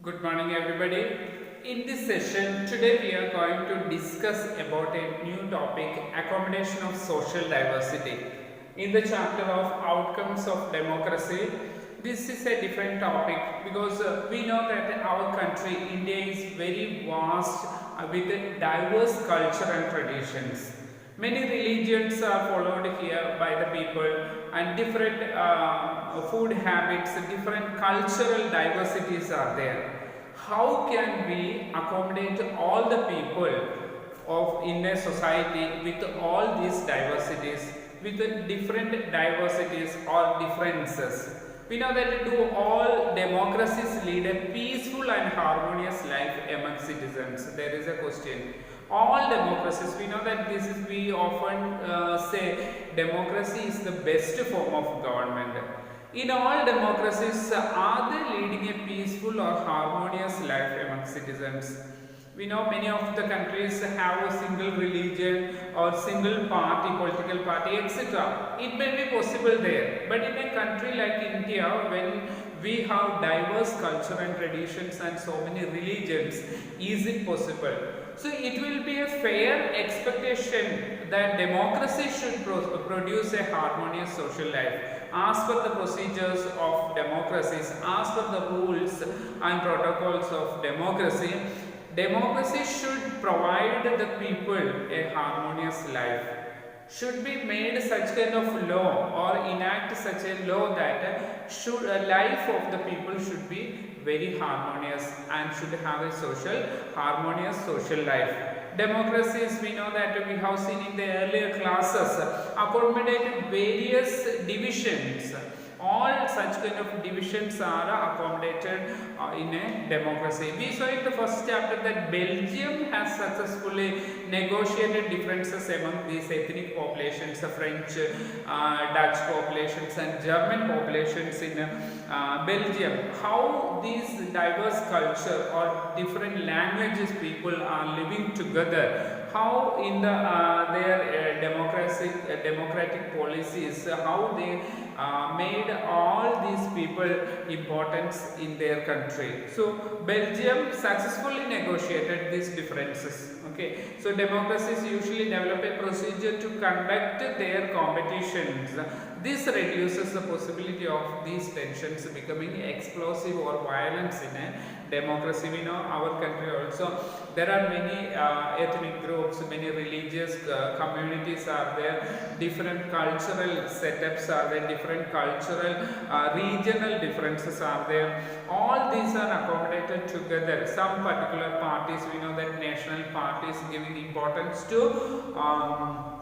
Good morning everybody. In this session today we are going to discuss about a new topic, accommodation of social diversity. In the chapter of outcomes of democracy, this is a different topic because we know that our country India is very vast with a diverse culture and traditions. Many religions are followed here by the people and different food habits, different cultural diversities are there. How can we accommodate all the people of in a society with all these diversities, with the different diversities or differences? We know that do all democracies lead a peaceful and harmonious life among citizens? There is a question. All democracies, we know that this is, we often say democracy is the best form of government. In all democracies, are they leading a peaceful or harmonious life among citizens? We know many of the countries have a single religion or single party, political party, etc. It may be possible there, but in a country like India, when we have diverse culture and traditions and so many religions, is it possible? So it will be a fair expectation that democracy should produce a harmonious social life. As per the procedures of democracies, as per the rules and protocols of democracy, democracy should provide the people a harmonious life. Should be made such kind of law or enact such a law that should life of the people should be very harmonious and should have a harmonious social life. Democracies, we know that we have seen in the earlier classes, accommodate various divisions. All such kind of divisions are accommodated in a democracy. We saw in the first chapter that Belgium has successfully negotiated differences among these ethnic populations, French, Dutch populations and German populations in Belgium. How these diverse culture or different languages people are living together, how in the their democratic policies, how they made all these people importance in their country. So Belgium successfully negotiated these differences. Okay, so democracies usually develop a procedure to conduct their competitions. This reduces the possibility of these tensions becoming explosive or violence in a democracy. We know our country also, there are many ethnic groups, many religious communities are there, different cultural setups are there, different cultural regional differences are there. All these are accommodated together. Some particular parties, we know that national parties giving importance to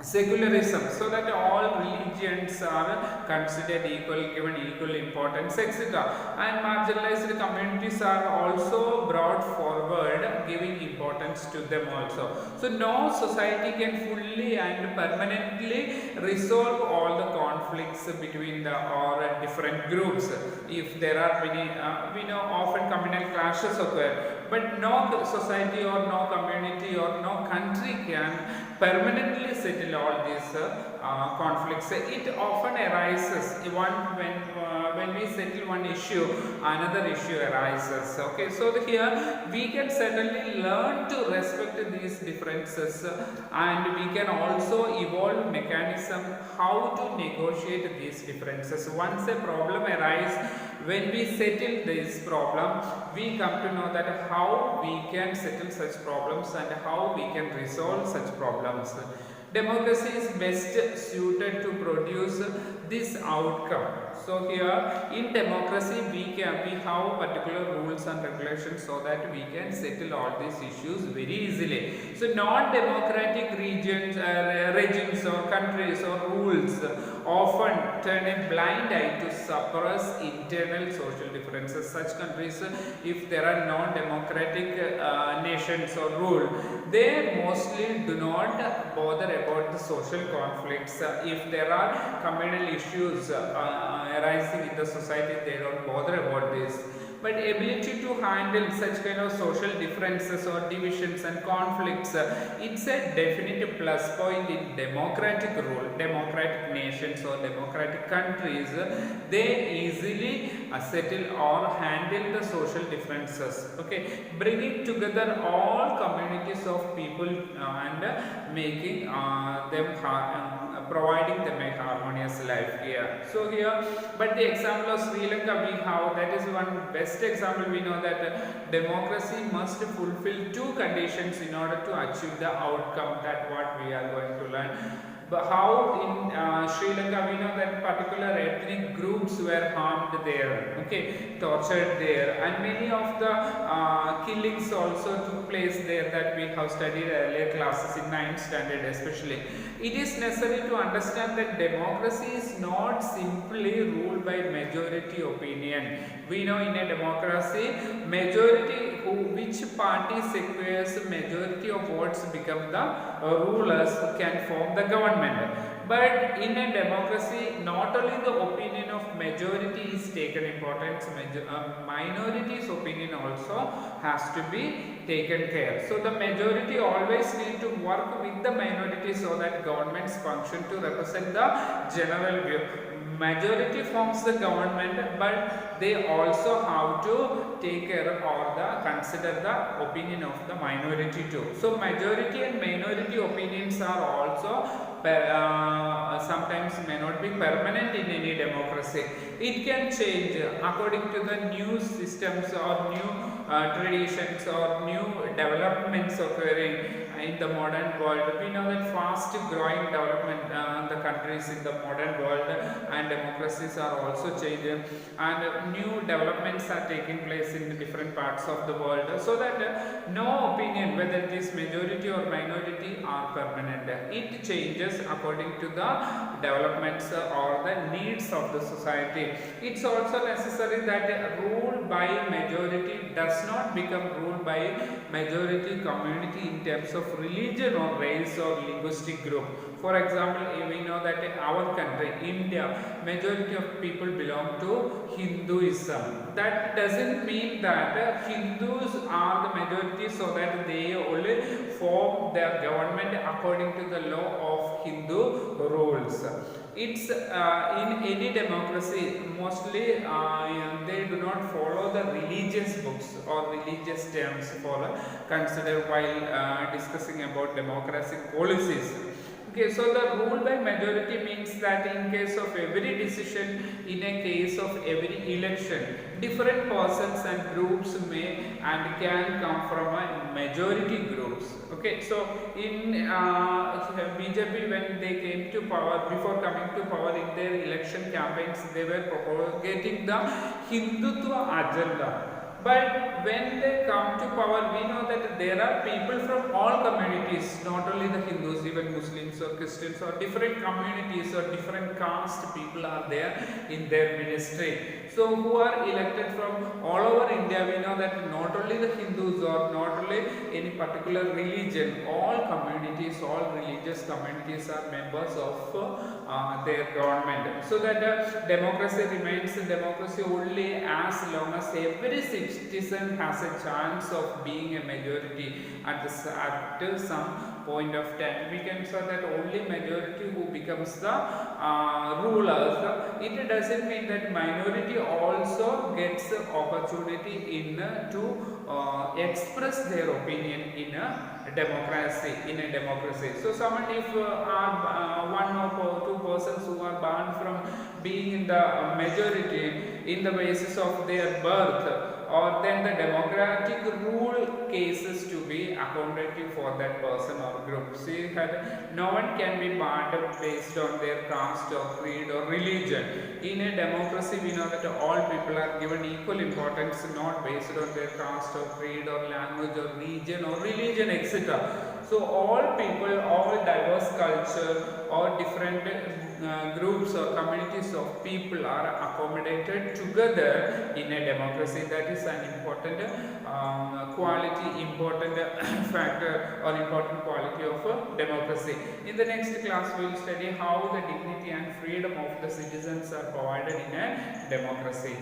secularism, so that all religions are considered equal, given equal importance, etc. And marginalized communities are also brought forward, giving importance to them also. So no society can fully and permanently resolve all the conflicts between the or different groups. If there are many, we know often communal clashes occur, but no society or no community or no country can permanently settle all these conflicts. It often arises when we settle one issue, another issue arises. Okay, so here we can certainly learn to respect these differences, and we can also evolve mechanism how to negotiate these differences. Once a problem arises, when we settle this problem, we come to know that how we can settle such problems and how we can resolve such problems. Democracy is best suited to produce this outcome. So here in democracy we have particular rules and regulations so that we can settle all these issues very easily. So non-democratic regimes or countries or rules often turn a blind eye to suppress internal social differences. Such countries, if there are non-democratic nations or rule, they mostly do not bother about the social conflicts. If there are communal issues arising in the society, they don't bother about this. But ability to handle such kind of social differences or divisions and conflicts, it's a definite plus point in democratic rule. Democratic nations or democratic countries, they easily settle or handle the social differences. Okay, bringing together all communities of people and making providing them a harmonious life here. So here, but the example of Sri Lanka we have, that is one best example. We know that democracy must fulfill two conditions in order to achieve the outcome, that what we are going to learn. But how in Sri Lanka we know that particular ethnic groups were harmed there, okay, tortured there, and many of the killings also took place there, that we have studied earlier classes in 9th standard especially. It is necessary to understand that democracy is not simply ruled by majority opinion. We know in a democracy, majority which party secures majority of votes become the rulers who can form the government. But in a democracy, not only the opinion of majority is taken importance, minority's opinion also has to be taken care. So the majority always need to work with the minority so that governments function to represent the general view. Majority forms the government, but they also have to take care or consider the opinion of the minority too. So majority and minority opinions are also sometimes may not be permanent in any democracy. It can change according to the new systems or new traditions or new developments occurring in the modern world. We know that fast growing development the countries in the modern world and democracies are also changing, and new developments are taking place in the different parts of the world, so that no opinion, whether it is majority or minority, are permanent. It changes according to the developments or the needs of the society. It's also necessary that rule by majority does not become ruled by majority community in terms of religion or race or linguistic group. For example, we know that our country, India, majority of people belong to Hinduism. That doesn't mean that Hindus are the majority so that they only form their government according to the law of Hindu rules. It's in any democracy, mostly they do not follow the religious books or religious terms for consider while discussing about democratic policies. Okay, so the rule by majority means that in case of every decision, in a case of every election, different persons and groups may and can come from a majority groups. Okay, so in BJP, when they came to power, before coming to power in their election campaigns, they were propagating the Hindutva agenda. But when they come to power, we know that there are people from all communities, not only the Hindus, even Muslims or Christians or different communities or different caste people are there in their ministry. So who are elected from all over India, we know that not only the Hindus or not only any particular religion, all communities, all religious communities are members of their government. So that democracy remains a democracy only as long as every citizen has a chance of being a majority at some point of time. We can say that only majority who becomes the rulers. It doesn't mean that minority also gets opportunity in to express their opinion in a democracy. So someone, if are one or two persons who are banned from being in the majority in the basis of their birth, or then the democratic rule cases to be accommodative for that person or group. See that no one can be banned based on their caste or creed or religion. In a democracy, we know that all people are given equal importance, not based on their caste or creed or language or region or religion, etc. So all people, all diverse culture or different groups or communities of people are accommodated together in a democracy. That is an important quality, important factor or important quality of democracy. In the next class, we will study how the dignity and freedom of the citizens are provided in a democracy.